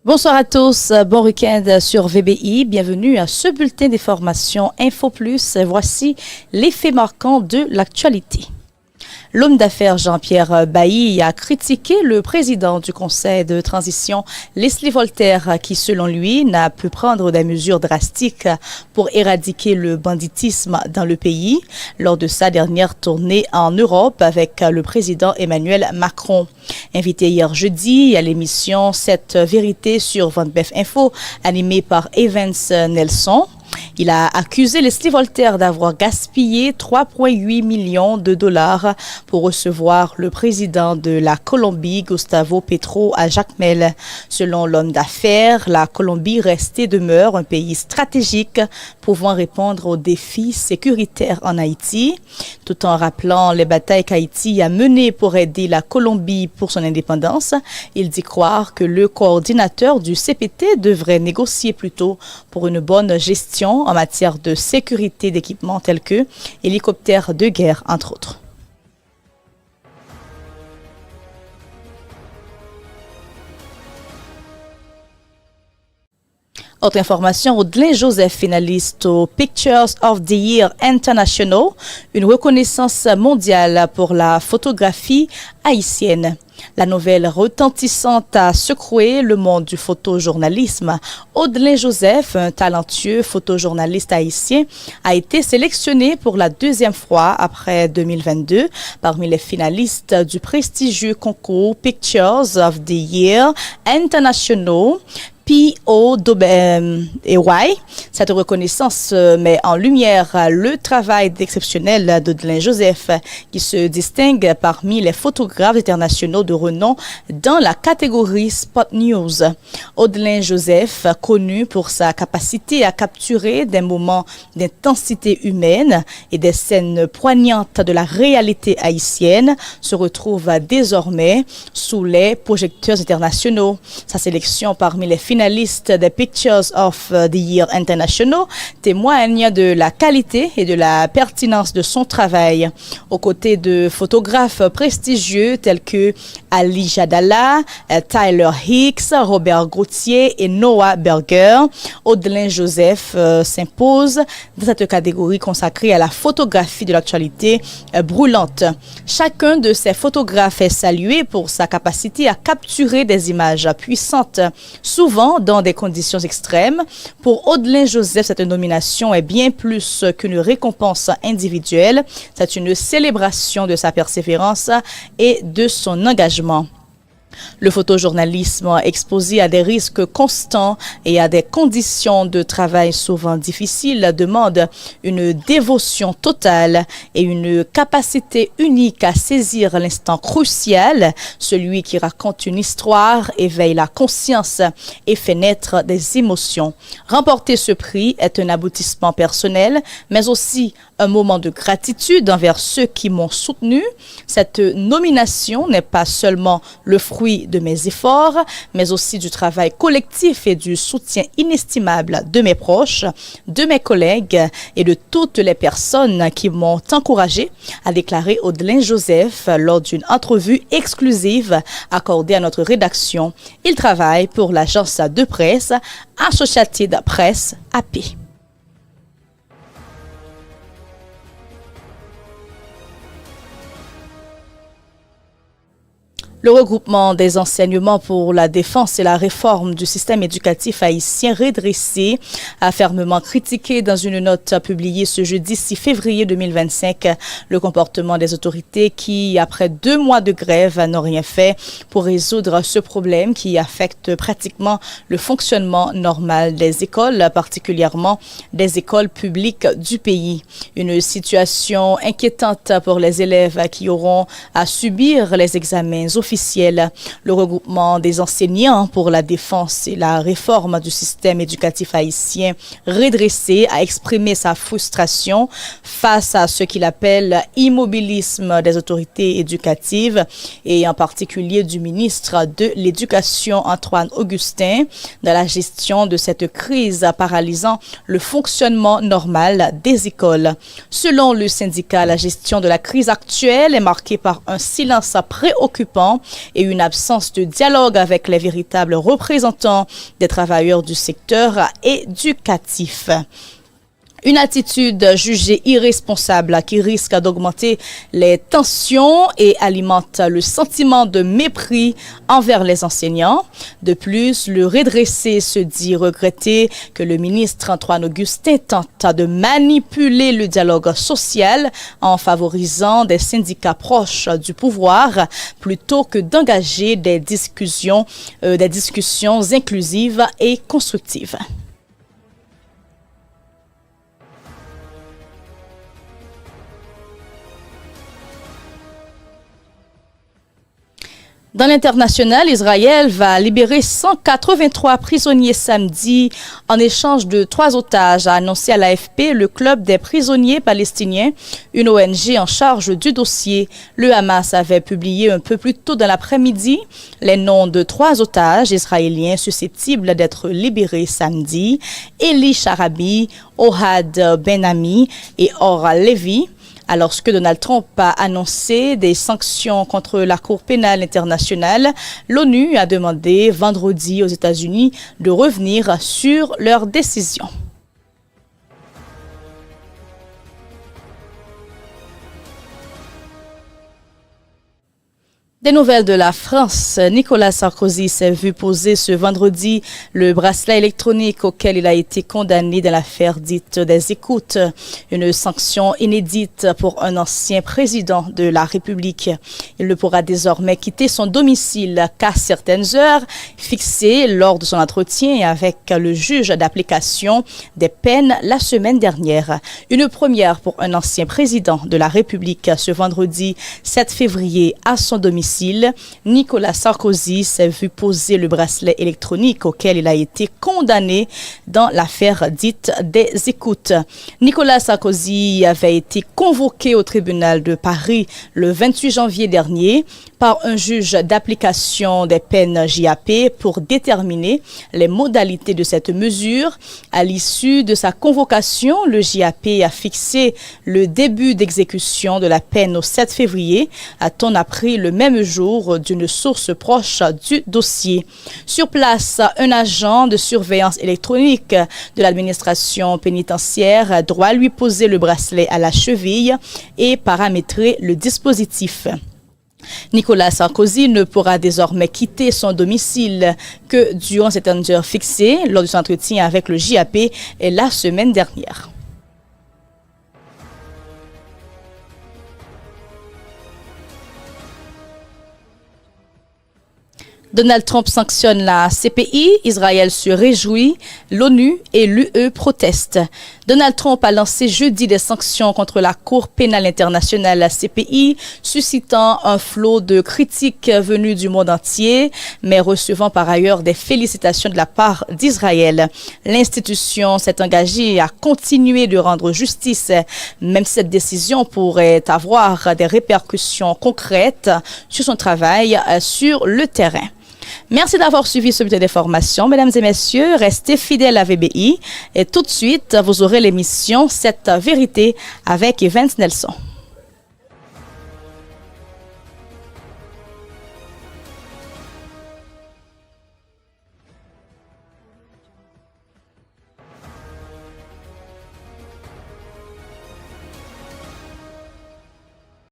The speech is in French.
Bonsoir à tous, bon week-end sur VBI. Bienvenue à ce bulletin d'information Info Plus. Voici les faits marquants de l'actualité. L'homme d'affaires Jean-Pierre Bailly a critiqué le président du conseil de transition, Leslie Voltaire, qui, selon lui, n'a pu prendre des mesures drastiques pour éradiquer le banditisme dans le pays lors de sa dernière tournée en Europe avec le président Emmanuel Macron. Invité hier jeudi à l'émission Cette vérité sur Vendebef Info, animée par Evans Nelson, il a accusé Leslie Voltaire d'avoir gaspillé 3,8 millions de dollars pour recevoir le président de la Colombie, Gustavo Petro, à Jacmel. Selon l'homme d'affaires, la Colombie reste et demeure un pays stratégique pouvant répondre aux défis sécuritaires en Haïti, tout en rappelant les batailles qu'Haïti a menées pour aider la Colombie pour son indépendance. Il dit croire que le coordinateur du CPT devrait négocier plutôt pour une bonne gestion en matière de sécurité d'équipements tels que hélicoptères de guerre, entre autres. Autre information, Audlin Joseph, finaliste au Pictures of the Year International, une reconnaissance mondiale pour la photographie haïtienne. La nouvelle retentissante a secoué le monde du photojournalisme. Audlin Joseph, un talentueux photojournaliste haïtien, a été sélectionné pour la deuxième fois après 2022 parmi les finalistes du prestigieux concours Pictures of the Year International. POY. Cette reconnaissance met en lumière le travail exceptionnel d'Audlin Joseph, qui se distingue parmi les photographes internationaux de renom dans la catégorie Spot News. Audlin Joseph, connu pour sa capacité à capturer des moments d'intensité humaine et des scènes poignantes de la réalité haïtienne, se retrouve désormais sous les projecteurs internationaux. Sa sélection parmi les finalistes des Pictures of the Year International témoigne de la qualité et de la pertinence de son travail. Aux côtés de photographes prestigieux tels que Ali Jadala, Tyler Hicks, Robert Gauthier et Noah Berger, Audlin Joseph s'impose dans cette catégorie consacrée à la photographie de l'actualité brûlante. Chacun de ces photographes est salué pour sa capacité à capturer des images puissantes, souvent dans des conditions extrêmes. Pour Audlin Joseph, cette nomination est bien plus qu'une récompense individuelle. C'est une célébration de sa persévérance et de son engagement. Le photojournalisme exposé à des risques constants et à des conditions de travail souvent difficiles demande une dévotion totale et une capacité unique à saisir l'instant crucial. Celui qui raconte une histoire éveille la conscience et fait naître des émotions. Remporter ce prix est un aboutissement personnel, mais aussi un moment de gratitude envers ceux qui m'ont soutenu. Cette nomination n'est pas seulement le fruit de mes efforts, mais aussi du travail collectif et du soutien inestimable de mes proches, de mes collègues et de toutes les personnes qui m'ont encouragé, a déclaré Audlin Joseph lors d'une entrevue exclusive accordée à notre rédaction. Il travaille pour l'agence de presse Associated Press AP. Le regroupement des enseignements pour la défense et la réforme du système éducatif haïtien redressé a fermement critiqué dans une note publiée ce jeudi 6 février 2025 le comportement des autorités qui, après 2 mois de grève, n'ont rien fait pour résoudre ce problème qui affecte pratiquement le fonctionnement normal des écoles, particulièrement des écoles publiques du pays. Une situation inquiétante pour les élèves qui auront à subir les examens officiels. Le regroupement des enseignants pour la défense et la réforme du système éducatif haïtien redressé a exprimé sa frustration face à ce qu'il appelle immobilisme des autorités éducatives et en particulier du ministre de l'Éducation Antoine Augustin dans la gestion de cette crise paralysant le fonctionnement normal des écoles. Selon le syndicat, la gestion de la crise actuelle est marquée par un silence préoccupant enseignants et une absence de dialogue avec les véritables représentants des travailleurs du secteur éducatif. Une attitude jugée irresponsable qui risque d'augmenter les tensions et alimente le sentiment de mépris envers les enseignants. De plus, le redressé se dit regretter que le ministre Antoine Augustin tente de manipuler le dialogue social en favorisant des syndicats proches du pouvoir plutôt que d'engager des discussions inclusives et constructives. Dans l'international, Israël va libérer 183 prisonniers samedi en échange de 3 otages, a annoncé à l'AFP le club des prisonniers palestiniens, une ONG en charge du dossier. Le Hamas avait publié un peu plus tôt dans l'après-midi les noms de 3 otages israéliens susceptibles d'être libérés samedi: Eli Sharabi, Ohad Ben-Ami et Or Levi. Alors que Donald Trump a annoncé des sanctions contre la Cour pénale internationale, l'ONU a demandé vendredi aux États-Unis de revenir sur leur décision. Des nouvelles de la France. Nicolas Sarkozy s'est vu poser ce vendredi le bracelet électronique auquel il a été condamné dans l'affaire dite des écoutes. Une sanction inédite pour un ancien président de la République. Il ne pourra désormais quitter son domicile qu'à certaines heures fixées lors de son entretien avec le juge d'application des peines la semaine dernière. Une première pour un ancien président de la République ce vendredi 7 février à son domicile. Nicolas Sarkozy s'est vu poser le bracelet électronique auquel il a été condamné dans l'affaire dite des écoutes. Nicolas Sarkozy avait été convoqué au tribunal de Paris le 28 janvier dernier par un juge d'application des peines JAP pour déterminer les modalités de cette mesure. À l'issue de sa convocation, le JAP a fixé le début d'exécution de la peine au 7 février, a-t-on appris le même jour d'une source proche du dossier. Sur place, un agent de surveillance électronique de l'administration pénitentiaire doit lui poser le bracelet à la cheville et paramétrer le dispositif. Nicolas Sarkozy ne pourra désormais quitter son domicile que durant certaines heures fixées lors de son entretien avec le JAP la semaine dernière. Donald Trump sanctionne la CPI, Israël se réjouit, l'ONU et l'UE protestent. Donald Trump a lancé jeudi des sanctions contre la Cour pénale internationale, la CPI, suscitant un flot de critiques venues du monde entier, mais recevant par ailleurs des félicitations de la part d'Israël. L'institution s'est engagée à continuer de rendre justice, même si cette décision pourrait avoir des répercussions concrètes sur son travail sur le terrain. Merci d'avoir suivi ce bulletin d'information. Mesdames et messieurs, restez fidèles à VBI et tout de suite, vous aurez l'émission Cette vérité avec Evans Nelson.